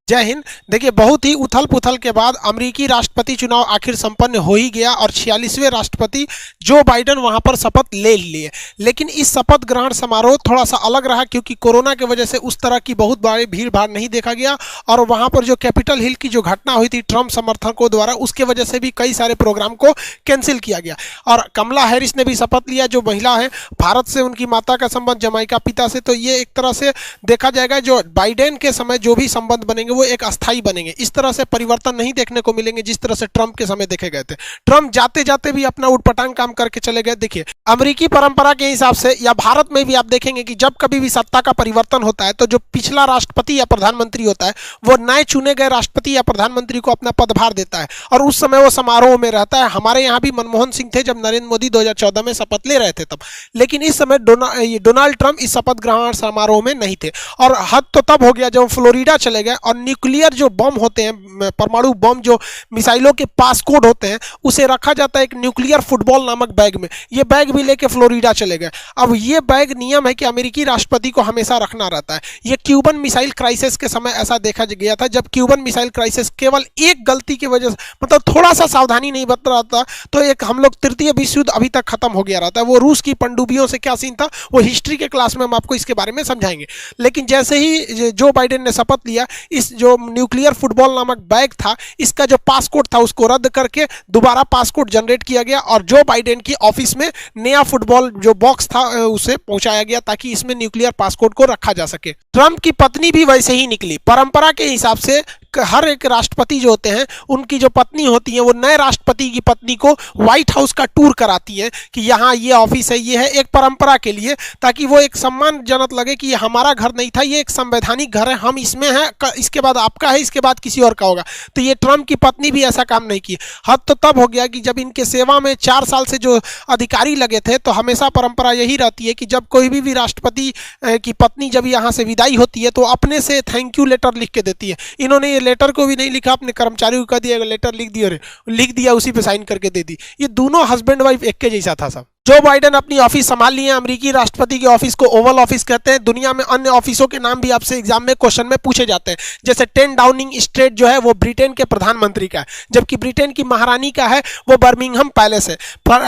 जय हिंद। देखिए, बहुत ही उथल पुथल के बाद अमेरिकी राष्ट्रपति चुनाव आखिर संपन्न हो ही गया और 46वें राष्ट्रपति जो बाइडेन वहां पर शपथ ले लिए। लेकिन इस शपथ ग्रहण समारोह थोड़ा सा अलग रहा क्योंकि कोरोना की वजह से उस तरह की बहुत बड़ी भीड़ भाड़ नहीं देखा गया और वहां पर जो कैपिटल हिल की जो घटना हुई थी ट्रंप समर्थकों द्वारा, उसके वजह से भी कई सारे प्रोग्राम को कैंसिल किया गया। और कमला हैरिस ने भी शपथ लिया, जो महिला है, भारत से उनकी माता का संबंध, जमाइका पिता से। तो ये एक तरह से देखा जाएगा जो बाइडेन के समय जो भी संबंध बनेंगे वो एक अस्थाई बनेंगे। इस तरह से परिवर्तन नहीं देखने को मिलेंगे जिस तरह से ट्रंप के समय देखे गए थे। ट्रंप जाते जाते भी अपना उटपटांग काम करके चले गए। देखिए, अमेरिकी परंपरा के हिसाब से या भारत में भी आप देखेंगे कि जब कभी भी सत्ता का परिवर्तन होता है तो जो पिछला राष्ट्रपति या प्रधानमंत्री होता है वो नए चुने गए राष्ट्रपति या प्रधानमंत्री को अपना पदभार देता है और उस समय वो समारोह में रहता है। हमारे यहाँ भी मनमोहन सिंह थे जब नरेंद्र मोदी 2014 में शपथ ले रहे थे तब, लेकिन इस समय डोनाल्ड ट्रंप इस शपथ ग्रहण समारोह में नहीं थे। और हद तो तब हो गया जब फ्लोरिडा चले गए और न्यूक्लियर जो बम होते हैं, परमाणु बम जो मिसाइलों के पासकोड होते हैं, उसे रखा जाता है एक न्यूक्लियर फुटबॉल नामक बैग में। ये बैग भी लेके फ्लोरिडा चले गए। अब ये बैग नियम है कि अमेरिकी राष्ट्रपति को हमेशा रखना रहता है। ये क्यूबन मिसाइल क्राइसिस के समय ऐसा देखा गया था जब क्यूबन मिसाइल क्राइसिस केवल एक गलती की वजह से, मतलब थोड़ा सा सावधानी नहीं बरत रहा था तो एक हम लोग तृतीय विश्व युद्ध अभी तक खत्म हो गया रहता है। वो रूस की पनडुब्बियों से क्या सीन था वो हिस्ट्री के क्लास में हम आपको इसके बारे में समझाएंगे। लेकिन जैसे ही जो बाइडेन ने शपथ लिया, इस जो न्यूक्लियर फुटबॉल नामक बैग था, इसका जो पासकोड था उसको रद्द करके दोबारा पासकोड जनरेट किया गया और जो बाइडेन की ऑफिस में नया फुटबॉल जो बॉक्स था उसे पहुंचाया गया ताकि इसमें न्यूक्लियर पासकोड को रखा जा सके। ट्रंप की पत्नी भी वैसे ही निकली। परंपरा के हिसाब से हर एक राष्ट्रपति जो होते हैं उनकी जो पत्नी होती है वो नए राष्ट्रपति की पत्नी को व्हाइट हाउस का टूर कराती है कि यहाँ ये ऑफिस है, ये है, एक परंपरा के लिए, ताकि वो एक सम्मानजनक लगे कि ये हमारा घर नहीं था, ये एक संवैधानिक घर है, हम इसमें हैं, इसके बाद आपका है, इसके बाद किसी और का होगा। तो ये ट्रंप की पत्नी भी ऐसा काम नहीं की। हद तो तब हो गया कि जब इनके सेवा में 4 साल से जो अधिकारी लगे थे तो हमेशा परंपरा यही रहती है कि जब कोई भी राष्ट्रपति की पत्नी जब यहाँ से विदाई होती है तो अपने से थैंक यू लेटर लिख के देती है। इन्होंने ये लेटर को भी नहीं लिखा, अपने कर्मचारी को कह दिया लेटर लिख दिया, उसी पे साइन करके दे दी। ये दोनों हस्बैंड वाइफ एक के जैसा था सब। जो बाइडेन अपनी ऑफिस संभाल लिए, अमेरिकी राष्ट्रपति की ऑफिस को ओवल ऑफिस कहते हैं। दुनिया में अन्य ऑफिसों के नाम भी आपसे एग्जाम में क्वेश्चन में पूछे जाते हैं, जैसे 10 डाउनिंग स्ट्रीट जो है वो ब्रिटेन के प्रधानमंत्री का है, जबकि ब्रिटेन की महारानी का है वो बर्मिंघम पैलेस है।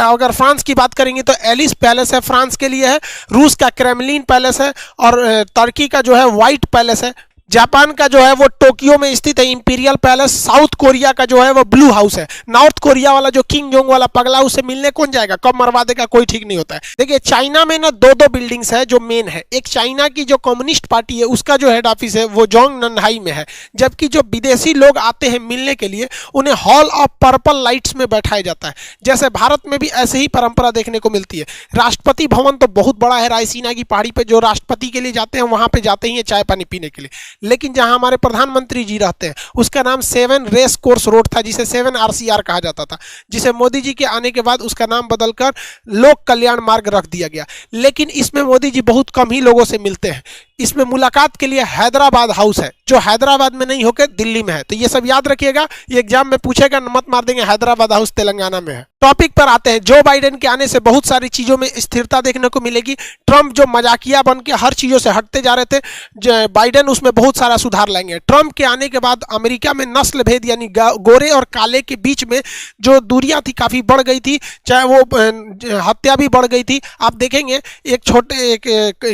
अगर फ्रांस की बात करेंगे तो एलिस पैलेस है, फ्रांस के लिए है। रूस का क्रेमलिन पैलेस है और तुर्की का जो है व्हाइट पैलेस है। जापान का जो है वो टोक्यो में स्थित है इंपीरियल पैलेस। साउथ कोरिया का जो है वो ब्लू हाउस है। नॉर्थ कोरिया वाला जो किंग जोंग वाला पगला, उससे मिलने कौन जाएगा, कब मरवा देगा कोई ठीक नहीं होता है। देखिए, चाइना में ना 2 बिल्डिंग्स है जो मेन है। एक चाइना की जो कम्युनिस्ट पार्टी है उसका जो हेड ऑफिस है वो जोंगनहाई में है, जबकि जो विदेशी लोग आते हैं मिलने के लिए उन्हें हॉल ऑफ पर्पल लाइट्स में बैठाया जाता है। जैसे भारत में भी ऐसे ही परंपरा देखने को मिलती है। राष्ट्रपति भवन तो बहुत बड़ा है, रायसीना की पहाड़ी पर जो राष्ट्रपति के लिए जाते हैं वहां पर जाते ही है चाय पानी पीने के लिए। लेकिन जहां हमारे प्रधानमंत्री जी रहते हैं उसका नाम 7 रेस कोर्स रोड था, जिसे 7 RCR कहा जाता था, जिसे मोदी जी के आने के बाद उसका नाम बदलकर लोक कल्याण मार्ग रख दिया गया। लेकिन इसमें मोदी जी बहुत कम ही लोगों से मिलते हैं। इसमें मुलाकात के लिए हैदराबाद हाउस है जो हैदराबाद में नहीं होकर दिल्ली में है। तो ये सब याद रखिएगा, ये एग्जाम में पूछेगा, मत मार देंगे हैदराबाद हाउस तेलंगाना में है। टॉपिक पर आते हैं। जो बाइडेन के आने से बहुत सारी चीजों में स्थिरता देखने को मिलेगी। ट्रंप जो मजाकिया बन के हर चीजों से हटते जा रहे थे, बाइडेन उसमें बहुत सारा सुधार लाएंगे। ट्रंप के आने के बाद अमेरिका में नस्ल भेद यानी गोरे और काले के बीच में जो दूरियां थी काफी बढ़ गई थी, चाहे वो हत्या भी बढ़ गई थी। आप देखेंगे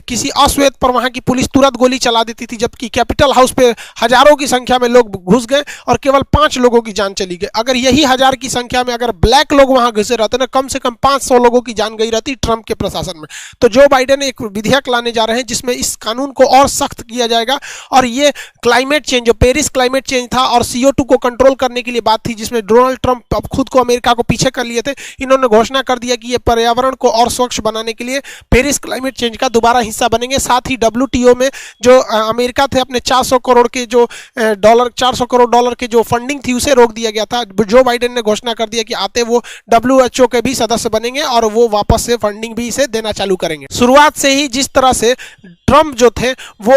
किसी अश्वेत पर वहां की पुलिस तुरंत गोली चला देती थी, जबकि कैपिटल हाउस पे हजारों की संख्या में लोग घुस गए और केवल 5 लोगों की जान चली गई। अगर यही 1000 की संख्या में अगर ब्लैक लोग वहां घुसे रहते ना, कम से कम 500 लोगों की जान गई रहती ट्रंप के प्रशासन में। तो जो बाइडेन एक विधेयक लाने जा रहे हैं जिसमें इस कानून को और सख्त किया जाएगा और ये क्लाइमेट चेंज, जो पेरिस क्लाइमेट चेंज था और CO2 को कंट्रोल करने के लिए बात थी, जिसमें डोनाल्ड ट्रंप अब खुद को अमेरिका को पीछे कर लिए थे। इन्होंने घोषणा कर दिया कि ये पर्यावरण को और स्वच्छ बनाने के लिए पेरिस क्लाइमेट चेंज का दोबारा हिस्सा बनेंगे। साथ ही WTO में जो अमेरिका थे अपने 400 करोड़ के जो $400 करोड़ की जो फंडिंग थी उसे रोक दिया गया था। जो बाइडेन ने घोषणा कर दिया कि आते वो WHO के भी सदस्य बनेंगे और वो वापस से फंडिंग भी इसे देना चालू करेंगे। शुरुआत से ही जिस तरह से ट्रंप जो थे वो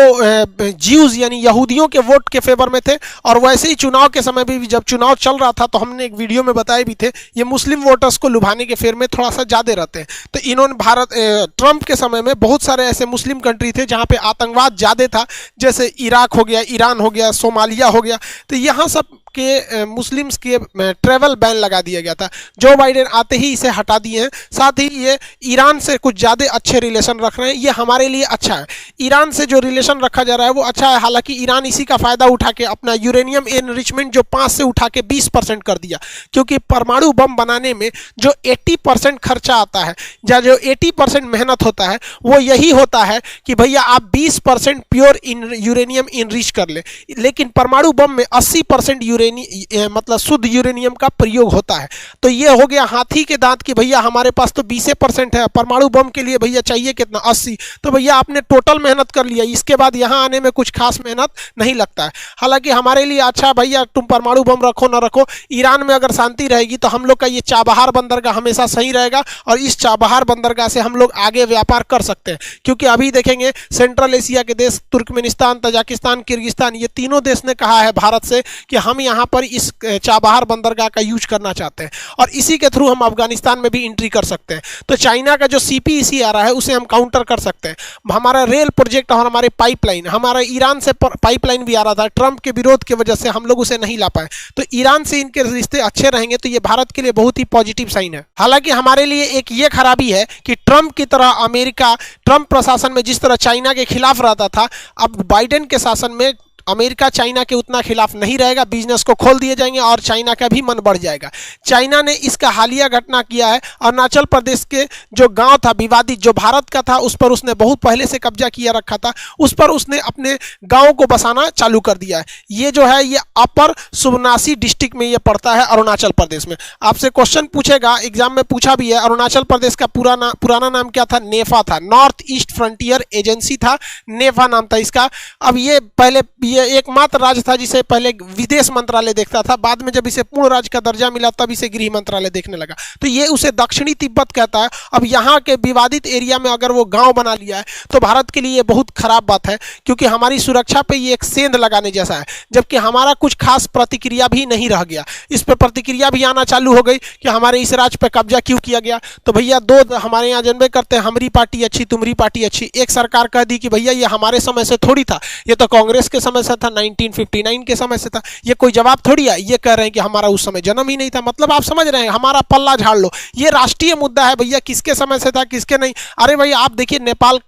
ज्यूज यानी यहूदियों के वोट के फेवर में थे और वैसे ही चुनाव के समय भी जब चुनाव चल रहा था तो हमने एक वीडियो में बताए भी थे ये मुस्लिम वोटर्स को लुभाने के फेर में थोड़ा सा ज्यादा रहते हैं। तो इन्होंने ट्रंप के समय में बहुत सारे ऐसे मुस्लिम कंट्री थे जहां पे आतंकवाद ज़्यादा था, जैसे इराक हो गया, ईरान हो गया, सोमालिया हो गया, तो यहाँ सब के मुस्लिम्स के ट्रैवल बैन लगा दिया गया था। जो बाइडेन आते ही इसे हटा दिए हैं। साथ ही ये ईरान से कुछ ज़्यादा अच्छे रिलेशन रख रहे हैं, ये हमारे लिए अच्छा है। ईरान से जो रिलेशन रखा जा रहा है वो अच्छा है, हालांकि ईरान इसी का फ़ायदा उठा के अपना यूरेनियम एनरिचमेंट जो 5 से उठा के 20% कर दिया, क्योंकि परमाणु बम बनाने में जो 80% खर्चा आता है या जो 80% मेहनत होता है वो यही होता है कि भैया आप 20% प्योर यूरेनियम इनरिच कर ले, लेकिन परमाणु बम में 80% मतलब शुद्ध यूरेनियम का प्रयोग होता है। तो ये हो गया हाथी के दांत कि भैया हमारे पास तो 20% है, परमाणु बम के लिए भैया चाहिए कितना 80, तो भैया आपने टोटल मेहनत कर लिया, इसके बाद यहाँ आने में कुछ खास मेहनत नहीं लगता है। हालांकि हमारे लिए अच्छा भैया तुम परमाणु बम रखो ना रखो, ईरान में अगर शांति रहेगी तो हम लोग का ये चाबहार बंदरगाह हमेशा सही रहेगा और इस चाबहार बंदरगाह से हम लोग आगे व्यापार कर सकते हैं। क्योंकि अभी देखेंगे सेंट्रल एशिया के देश तुर्कमेनिस्तान, तजाकिस्तान, किर्गिस्तान, ये तीनों देश ने कहा है भारत से कि हम यहाँ पर इस चाबहार बंदरगाह का यूज करना चाहते हैं और इसी के थ्रू हम अफगानिस्तान में भी एंट्री कर सकते हैं। तो चाइना का जो CPEC आ रहा है उसे हम काउंटर कर सकते हैं। हमारा रेल प्रोजेक्ट और हमारे पाइपलाइन, हमारा ईरान से पाइपलाइन भी आ रहा था, ट्रंप के विरोध की वजह से हम लोग उसे नहीं ला पाए, तो ईरान से इनके रिश्ते अच्छे रहेंगे, तो ये भारत के लिए बहुत ही पॉजिटिव साइन है। हालांकि हमारे लिए एक ये खराबी है कि ट्रंप की तरह अमेरिका, ट्रंप प्रशासन में जिस तरह चाइना के खिलाफ रहता था, अब बाइडेन के शासन में अमेरिका चाइना के उतना खिलाफ नहीं रहेगा, बिजनेस को खोल दिए जाएंगे और चाइना का भी मन बढ़ जाएगा। चाइना ने इसका हालिया घटना किया है, अरुणाचल प्रदेश के जो गांव था विवादित, जो भारत का था, उस पर उसने बहुत पहले से कब्जा किया रखा था, उस पर उसने अपने गाँव को बसाना चालू कर दिया है। ये जो है ये अपर सुबनासी डिस्ट्रिक्ट में ये पड़ता है अरुणाचल प्रदेश में। आपसे क्वेश्चन पूछेगा, एग्जाम में पूछा भी है, अरुणाचल प्रदेश का पुराना नाम क्या था? नेफा था, नॉर्थ ईस्ट फ्रंटियर एजेंसी था, नेफा नाम था इसका। अब ये पहले ये एकमात्र राज्य था जिसे पहले विदेश मंत्रालय देखता था, बाद में जब इसे पूर्ण राज्य का दर्जा मिला तब इसे गृह मंत्रालय देखने लगा, तो ये उसे दक्षिणी तिब्बत कहता है। अब यहाँ के विवादित एरिया में अगर वो गांव बना लिया है तो भारत के लिए ये बहुत खराब बात है, क्योंकि हमारी सुरक्षा पे ये एक सेंध लगाने जैसा है, जबकि हमारा कुछ खास प्रतिक्रिया भी नहीं रह गया। इस पर प्रतिक्रिया भी आना चालू हो गई कि हमारे इस राज्य पर कब्जा क्यों किया गया। तो भैया दो हमारे यहाँ जनबे करते हैं, हमारी पार्टी अच्छी तुम्हारी पार्टी अच्छी। एक सरकार कह दी कि भैया ये हमारे समय से थोड़ी था, ये तो कांग्रेस के समय से था, 1959 के समय से था, ये कोई जवाब थोड़ी है। ये कह रहे हैं कि हमारा उस समय जन्म ही नहीं था, मतलब आप समझ रहे हैं, हमारा पल्ला झाड़ लो। ये राष्ट्रीय मुद्दा है भैया, किसके समय से था किसके नहीं। अरे भैया आप देखिए नेपाल,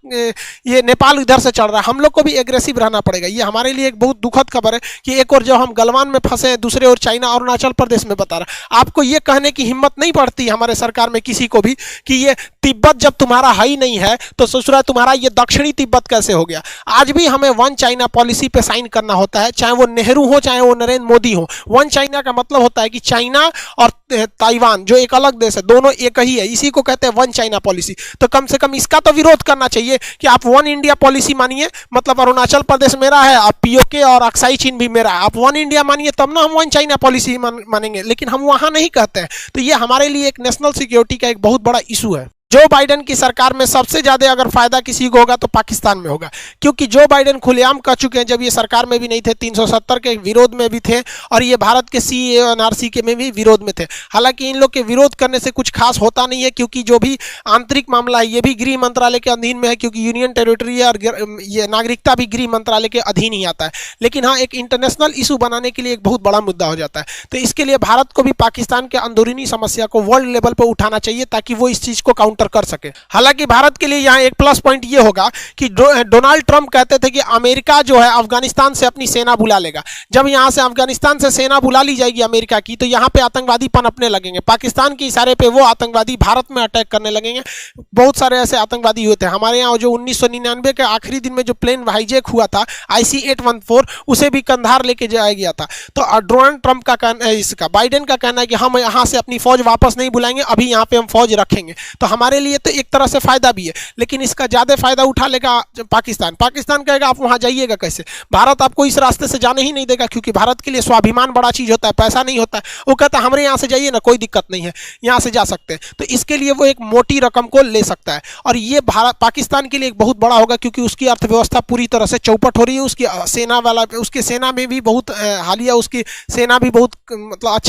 ये नेपाल इधर से चल रहा है, हम लोग को भी एग्रेसिव रहना पड़ेगा। ये हमारे लिए एक बहुत दुखद खबर है कि एक और जब हम गलवान में फंसे हैं, दूसरे और चाइना अरुणाचल प्रदेश में बता रहा। आपको ये कहने की हिम्मत नहीं पड़ती हमारे सरकार में किसी को भी कि ये तिब्बत जब तुम्हारा है ही नहीं है तो ससुरा तुम्हारा ये दक्षिणी तिब्बत कैसे हो गया। आज भी हमें वन चाइना पॉलिसी पे साइन करना होता है, चाहे वो नेहरू हो चाहे वो नरेंद्र मोदी हो। वन चाइना का मतलब होता है कि चाइना और ताइवान जो एक अलग देश है, दोनों एक ही है, इसी को कहते हैं वन चाइना पॉलिसी। तो कम से कम इसका तो विरोध करना चाहिए कि आप वन इंडिया पॉलिसी मानिए, मतलब अरुणाचल प्रदेश मेरा है, आप POK और अक्साई चीन भी मेरा है, आप वन इंडिया मानिए, तब ना हम वन चाइना पॉलिसी मानेंगे। लेकिन हम वहां नहीं कहते हैं, तो ये हमारे लिए एक नेशनल सिक्योरिटी का एक बहुत बड़ा इशू है। जो बाइडेन की सरकार में सबसे ज्यादा अगर फायदा किसी को होगा तो पाकिस्तान में होगा, क्योंकि जो बाइडेन खुलेआम कह चुके हैं, जब ये सरकार में भी नहीं थे, 370 के विरोध में भी थे और ये भारत के CAA और NRC के में भी विरोध में थे। हालांकि इन लोग के विरोध करने से कुछ खास होता नहीं है, क्योंकि जो भी आंतरिक मामला है ये भी गृह मंत्रालय के अधीन में है, क्योंकि यूनियन टेरिटरी है और ये नागरिकता भी गृह मंत्रालय के अधीन ही आता है। लेकिन हाँ, एक इंटरनेशनल इशू बनाने के लिए एक बहुत बड़ा मुद्दा हो जाता है। तो इसके लिए भारत को भी पाकिस्तान के अंदरूनी समस्या को वर्ल्ड लेवल पर उठाना चाहिए, ताकि वो इस चीज को काउंटर कर सके। हालांकि भारत के लिए यहाँ एक प्लस पॉइंट ये होगा कि डोनाल्ड ट्रंप कहते थे कि अमेरिका जो है अफगानिस्तान से अपनी सेना बुला लेगा। जब यहाँ से अफगानिस्तान से सेना बुला ली जाएगी अमेरिका की, तो यहाँ पे आतंकवादी पनपने लगेंगे। पाकिस्तान के इशारे पे वो आतंकवादी भारत में अटैक करने लगेंगे। बहुत सारे ऐसे आतंकवादी हुए थे हमारे यहाँ। जो 1999 के आखिरी दिन में जो प्लेन हाईजैक हुआ था IC-814, उसे भी कंधार लेके जाया गया था। तो डोनाल्ड ट्रंप का कहना है, इसका बाइडेन का कहना है कि हम यहाँ से अपनी फौज वापस नहीं बुलाएंगे, अभी यहाँ पे हम फौज रखेंगे। तो हमारे लिए तो एक तरह से फायदा भी है, लेकिन इसका ज्यादा फायदा उठा लेगा पाकिस्तान। पाकिस्तान कहेगा आप वहां जाइएगा कैसे, भारत आपको इस रास्ते से जाने ही नहीं देगा, क्योंकि भारत के लिए स्वाभिमान बड़ा चीज होता है, पैसा नहीं होता है। वो कहता है हमारे यहाँ से जाइए ना, कोई दिक्कत नहीं है, यहाँ से जा सकते हैं। तो इसके लिए वो एक मोटी रकम को ले सकता है, और ये भारत पाकिस्तान के लिए एक बहुत बड़ा होगा, क्योंकि उसकी अर्थव्यवस्था पूरी तरह से चौपट हो रही है। उसकी सेना में भी बहुत हालिया उसकी सेना भी बहुत मतलब अच्छे